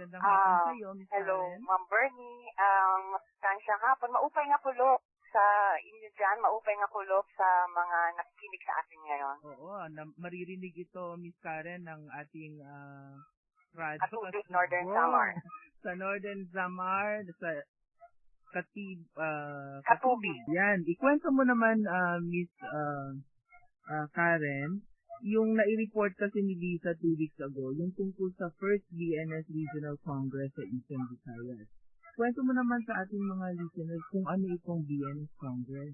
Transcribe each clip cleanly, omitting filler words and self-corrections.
Magandang hapon sa iyo, Miss Hello, Karen. Ma'am Bernie. Masustansyang hapon. Maupay nga kulog sa inyo dyan. Maupay nga kulog sa mga nakikinig sa atin ngayon. Oo, maririnig ito, Miss Karen, ng ating radyo. Katubig, Northern Samar. Sa Northern Samar, sa Katubig. Katubig. Yan. Ikwento mo naman, Miss Karen, yung nai-report kasi ni Lisa 2 weeks ago, yung tungkol sa first BNS Regional Congress sa Eastern Visayas. Kwento mo naman sa ating mga listeners kung ano itong BNS Congress.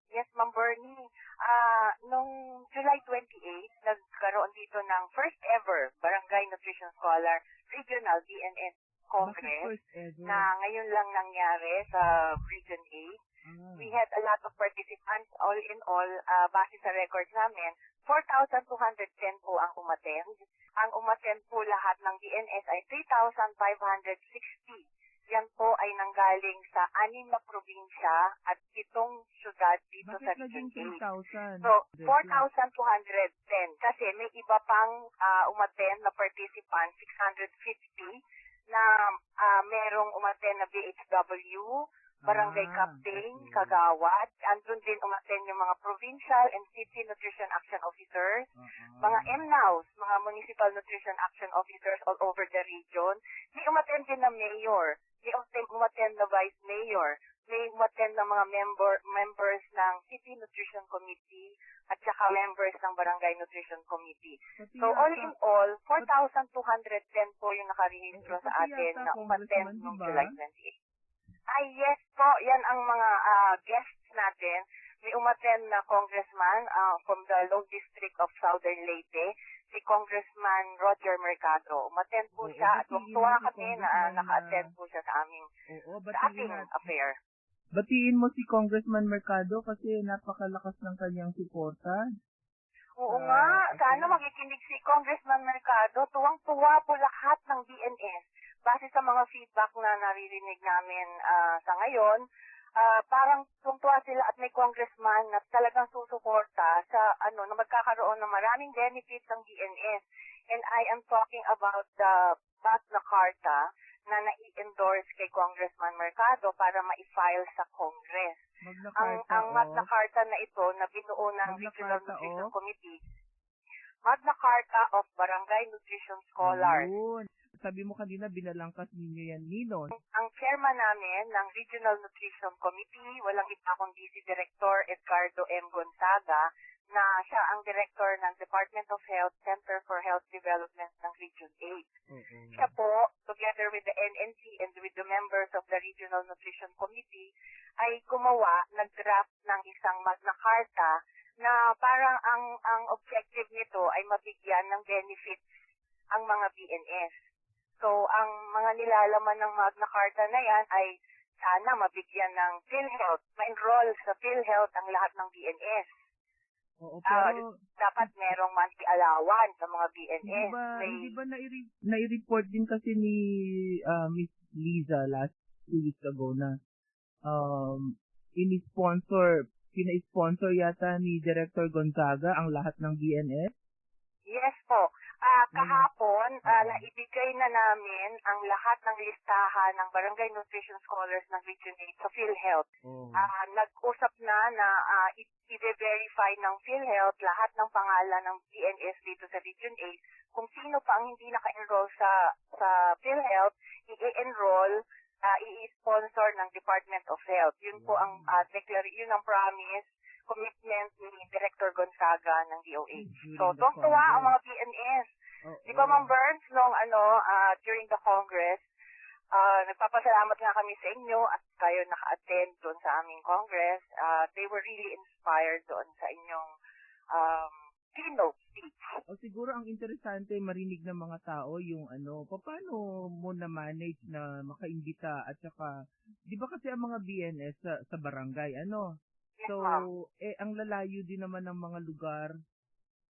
Yes, Ma'am Bernie. Noong July 28, nagkaroon dito ng first ever Barangay Nutrition Scholar Regional BNS Congress na ngayon lang nangyari sa Region 8. We had a lot of participants, all in all, base sa records namin, 4,210 po ang umattend. Ang umattend po lahat ng BNS ay 3,560. Yan po ay nanggaling sa 6 na probinsya at 7 syudad dito sa Region 8. So, 4,210 kasi may iba pang umattend na participant, 650, na merong umattend na BHW, Barangay Captain, Kagawad. Andun din umattend yung mga Provincial and City Nutrition Action Officers, mga MNOWs, mga Municipal Nutrition Action Officers all over the region. May umattend din na Mayor, may umattend na Vice Mayor, may umattend na mga members ng City Nutrition Committee at saka members ng Barangay Nutrition Committee. So all in all, 4,210 po yung nakarehistro sa atin na umattend noong July 28. Yes po, yan ang mga guests natin. May umattend na congressman from the Low District of Southern Leyte, si Congressman Roger Mercado. Umattend po siya at tuwa kami na naka-attend po siya sa ating affair. Batiin mo si Congressman Mercado kasi napakalakas ng kanyang suporta. Oo nga, sana makikinig si Congressman Mercado. Tuwang-tuwa po lahat ng BNS. Base sa mga feedback na naririnig namin sa ngayon, parang tuwang-tuwa sila at may congressman na talagang susuporta sa na magkakaroon ng maraming benefits ang BNS. And I am talking about the Magna Carta na nai-endorse kay Congressman Mercado para ma-file sa Congress. Ang Magna Carta na ito na binuo ng Regional Nutrition Committee, Magna Carta of Barangay Nutrition Scholars. Sabi mo kanina, binalangkas ninyo yan, Nino. Ang chairman namin ng Regional Nutrition Committee, walang iba kundi si Director Edgardo M. Gonzaga, na siya ang director ng Department of Health Center for Health Development ng Region 8. Siya po, together with the NNC and with the members of the Regional Nutrition Committee, ay nag-draft ng isang Magna Carta na parang ang objective nito ay mabigyan ng benefits ang mga BNS. So, ang mga nilalaman ng Magna Carta na yan ay sana mabigyan ng PhilHealth, ma-enroll sa PhilHealth ang lahat ng BNS. Pero dapat merong monthly allowance sa mga BNS. Hindi ba nai-report din kasi ni Miss Liza last 2 weeks ago na pina-sponsor yata ni Director Gonzaga ang lahat ng BNS? Yes po. Kahapon, naibigay na namin ang lahat ng listahan ng Barangay Nutrition Scholars ng Region 8 sa PhilHealth. Nag-usap na i-verify ng PhilHealth lahat ng pangalan ng BNS dito sa Region 8. Kung sino pa ang hindi naka-enroll sa PhilHealth, i-enroll, i-sponsor ng Department of Health. Yun po ang yun ang promise, commitment ni Director Gonzaga ng DOH. So, tuwa ang mga BNS. Di ba, Ma'am Burns, during the Congress, nagpapasalamat nga kami sa inyo at kayo naka-attend doon sa aming Congress. They were really inspired doon sa inyong keynote speech. Siguro ang interesante marinig ng mga tao yung paano mo na-manage na makaimbita at saka, di ba kasi ang mga BNS sa barangay, Yes, so, ang lalayo din naman ng mga lugar,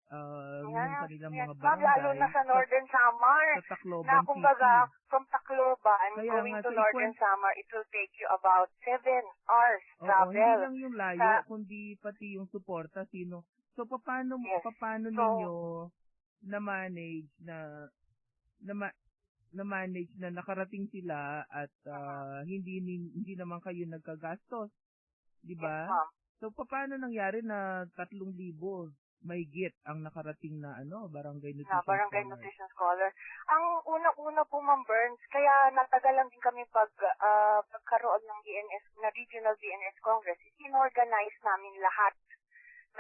ng kanilang mga barangay. Lalo na sa Northern Samar. Sa Tacloban na kumbaga, City. from Tacloban, going to Northern Samar, it will take you about 7 hours travel. Hindi lang yung layo, kundi pati yung suporta, So, paano ninyo na-manage na na-manage na nakarating sila at hindi naman kayo nagkagastos, di ba? Yes, ma'am. So paano nangyari na 3,000 mahigit ang nakarating na barangay nutrition Barangay scholar? Nutrition Scholar. Ang una-una po, Ma'am Burns, kaya natagal lang din kami pagkaroon ng BNS, na Regional BNS Congress, inorganize namin lahat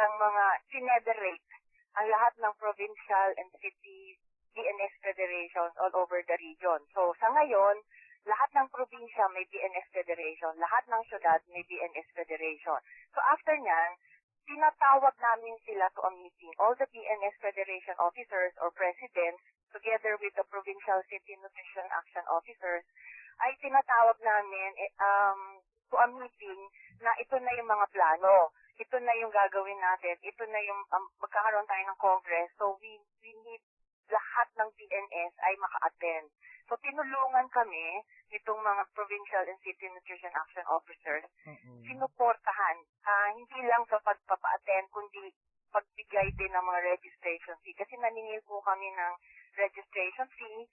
ng mga, sinederate ang lahat ng provincial and city BNS federations all over the region. So sa ngayon, lahat ng probinsya may BNS federation, lahat ng syudad may BNS federation. So after nyan, tinatawag namin sila to a meeting. All the BNS Federation officers or presidents, together with the Provincial City Nutrition Action officers, ay tinatawag namin to a meeting na ito na yung mga plano. Ito na yung gagawin natin. Ito na yung magkakaroon tayo ng Congress. So we need lahat ng BNS ay maka-attend. So tinulungan kami nitong mga Provincial and City Nutrition Action Officers, sinuportahan, hindi lang sa pagpapa-attend, kundi pagbigay din ng mga registration fee. Kasi naningil po kami ng registration fee.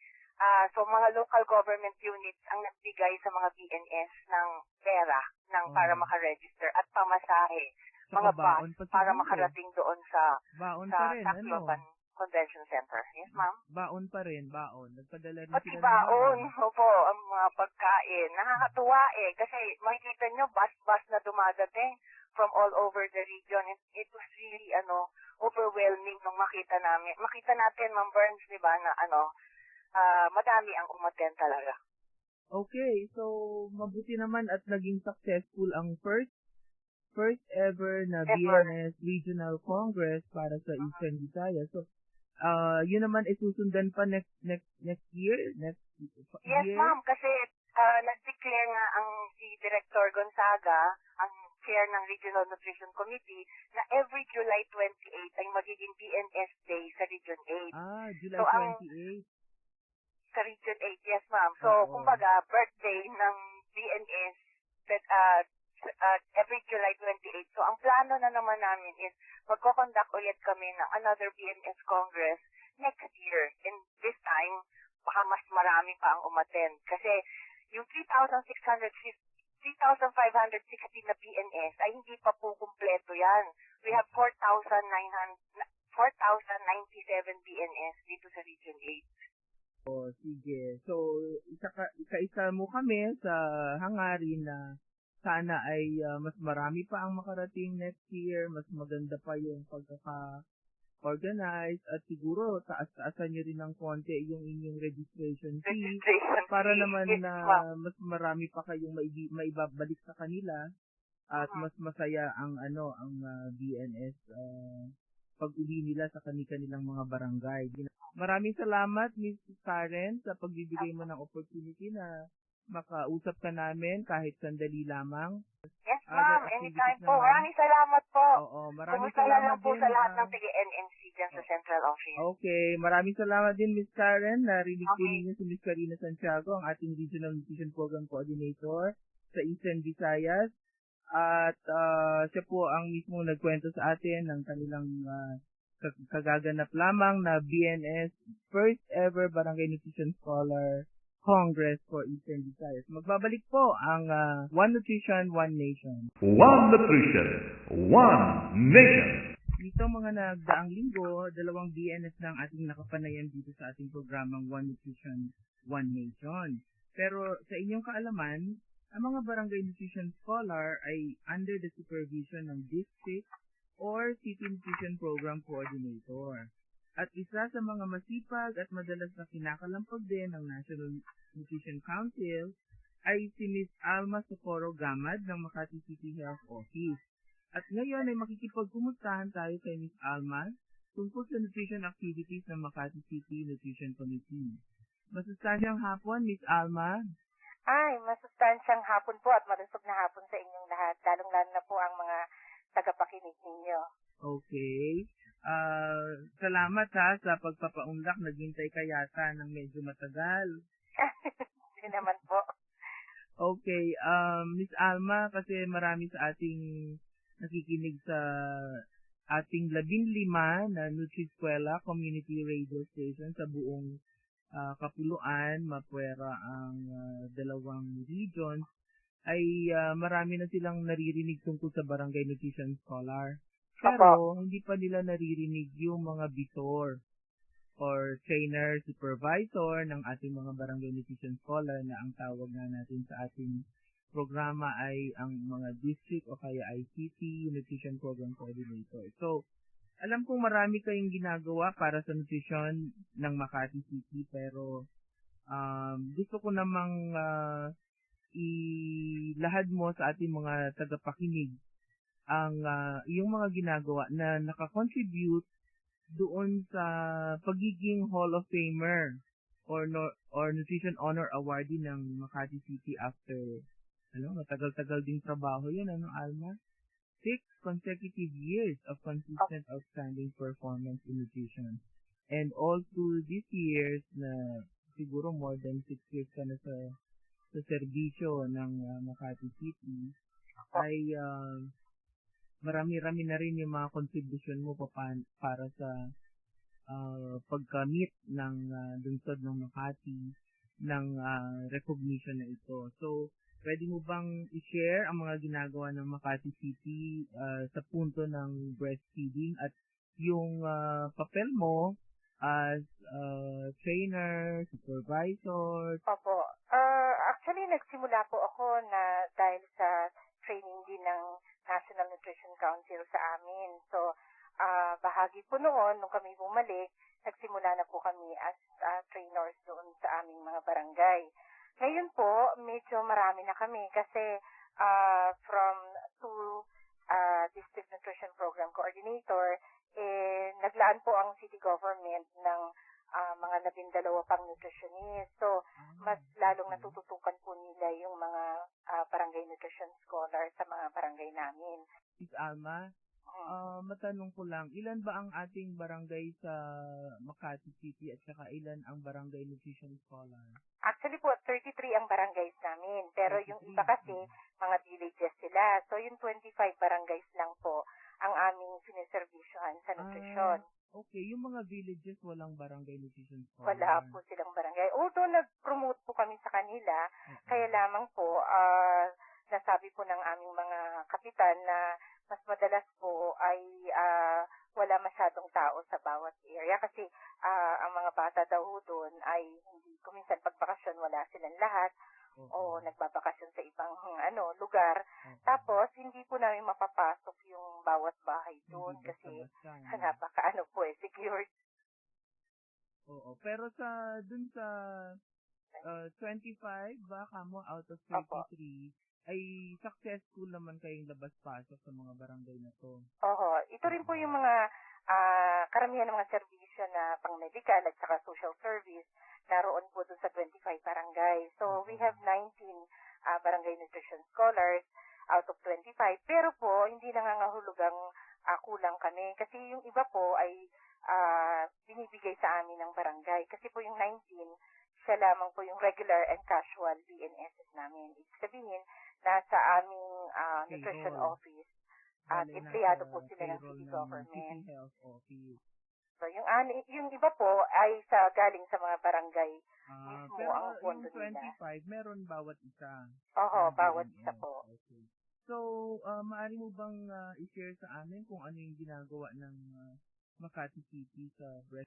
So mga local government units ang nagbigay sa mga BNS ng pera para makaregister at pamasahe. Mga bus para makarating doon sa Tacloban Convention Center. Yes, ma'am? Baon pa rin, baon. Nagpadala rin Pati sila baon, opo, ang mga pagkain. Nakakatuwa kasi makikita nyo, bus na dumadating from all over the region. It was really, overwhelming nung makita namin. Makita natin, Ma'am Burns, di ba, na madami ang umattend talaga. Okay, so mabuti naman at naging successful ang first ever na BNS Regional Congress para sa Eastern Visayas. So, yun naman isusundan pa next year? Yes, ma'am, kasi nag-declare nga si Director Gonzaga, ang chair ng Regional Nutrition Committee, na every July 28 ay magiging BNS Day sa Region 8. July 28? Sa Region 8, yes, ma'am. So, kumbaga, birthday ng BNS every July 28. So, ang plano na naman namin is magko-conduct ulit kami ng another BNS Congress next year. And this time, baka mas marami pa ang umattend. Kasi yung 3,560 na BNS ay hindi pa po kumpleto yan. We have 4,097 BNS dito sa Region 8. Sige. So, isa mo kami sa hangarin na sana ay mas marami pa ang makarating next year, mas maganda pa yung pagkaka-organize, at siguro taas-taasan nyo rin ng konti yung inyong registration fee para naman na mas marami pa kayong maibabalik sa kanila at mas masaya ang BNS pag-uwi nila sa kanilang mga barangay. Maraming salamat, Ms. Karen, sa pagbibigay mo ng opportunity na makausap ka namin kahit sandali lamang. Yes, ma'am. Anytime po. Maraming salamat po. Maraming salamat salamat po din sa lahat ng taga-NNC dyan sa Central Office. Okay. Maraming salamat din, Ms. Karen. Narinig po ninyo si Ms. Karina Santiago, ang ating Regional Nutrition Program Coordinator sa Eastern Visayas. At siya po ang mismo nagkwento sa atin ng kanilang kagaganap lamang na BNS First Ever Barangay Nutrition Scholar Congress for Eastern Visayas. Magbabalik po ang One Nutrition, One Nation. One Nutrition, One Nation. Dito mga nagdaang linggo, 2 BNS ng ating nakapanayan dito sa ating programang One Nutrition, One Nation. Pero sa inyong kaalaman, ang mga Barangay Nutrition Scholar ay under the supervision ng District or City Nutrition Program Coordinator. At isa sa mga masipag at madalas na kinakalampag din ng National Nutrition Council ay si Ms. Alma Socorro Gamad ng Makati City Health Office. At ngayon ay makikipagkumustahan tayo kay Ms. Alma tungkol sa nutrition activities ng Makati City Nutrition Committee. Masustansyang hapon, Ms. Alma. Ay, masustansyang hapon po at malusog na hapon sa inyong lahat, lalong-lalo na po ang mga tagapakinig ninyo. Okay. Salamat sa pagpapaunlak. Naghintay ka yata ng medyo matagal. Hindi naman po. Okay. Miss Alma, kasi marami sa ating nakikinig sa ating 15 na Nutri-Eskwela Community Radio Station sa buong Kapuluan, Mapuera ang dalawang regions, ay marami na silang naririnig tungkol sa Barangay Nutrition Scholar. Pero hindi pa nila naririnig yung mga bisor or trainer, supervisor ng ating mga Barangay Nutrition Scholar na ang tawag na natin sa ating programa ay ang mga district o kaya ICT, Nutrition Program Coordinator. So, alam kong marami kayong ginagawa para sa nutrition ng Makati City, pero gusto ko namang ilahad mo sa ating mga tagapakinig ang yung mga ginagawa na nakakontribute doon sa pagiging Hall of Famer or Nutrition Honor Awardee ng Makati City after matagal-tagal ding trabaho yun, Alma? 6 consecutive years of consistent outstanding performance in nutrition. And all through these years na siguro more than 6 years ka na sa serbisyo ng Makati City, ay marami-rami na rin yung mga contribution mo para sa pagkamit ng lungsod ng Makati ng recognition na ito. So, pwede mo bang i-share ang mga ginagawa ng Makati City sa punto ng breastfeeding at yung papel mo as trainer, supervisor? Opo. Actually, nagsimula po ako na dahil sa training din ng National Nutrition Council sa amin. So, bahagi po noon, nung kami bumalik, nagsimula na po kami as trainers doon sa aming mga barangay. Ngayon po, medyo marami na kami kasi from two District Nutrition Program Coordinator, naglaan po ang city government ng mga 12 pang nutritionist. So, mas lalong natututukan po nila yung mga barangay nutrition scholar sa mga barangay namin. Miss Alma, matanong ko lang, ilan ba ang ating barangay sa Makati City at saka ilan ang barangay nutrition scholar? Actually po, 33 ang barangays namin. Pero 33. Yung iba kasi, mga villages sila. So, yung 25 barangays lang po ang aming siniservisyohan sa nutrisyon. Okay, yung mga villages walang barangay nutrition scholar? Wala po silang barangay. Although nag-promote po kami sa kanila, kaya lamang po, nasabi po ng aming mga kapitan na mas madalas po ay wala masyadong tao sa bawat area kasi ang mga bata daw doon ay hindi, kuminsan pagbakasyon wala silang lahat o nagbabakasyon sa ibang lugar. Tapos hindi po namin mapapasok yung bawat bahay doon kasi napaka secured. Oo, pero dun sa 25 ba kamo out of 33 ay successful naman kayong labas-pasok sa mga barangay na to. Oo, ito rin po yung mga karamihan ng mga serbisyo na pang-medical at saka social service naroon po dun sa 25 barangay. So, we have 19 barangay nutrition scholars out of 25. Pero po, hindi nangangahulugang kulang kami. Kasi yung iba po ay binibigay sa amin ng barangay. Kasi po yung 19, siya lamang po yung regular and casual BNSs namin. Ibig sabihin, nasa aming nutrition office at empleyado po sila ng city government. City Health Office. So, yung iba po ay galing sa mga barangay mismo pero ang pondo yung 25, nila. meron bawat isa? Oo, bawat isa po. Okay. So, maaari mo bang i-share sa amin kung ano yung ginagawa ng Makati City sa breast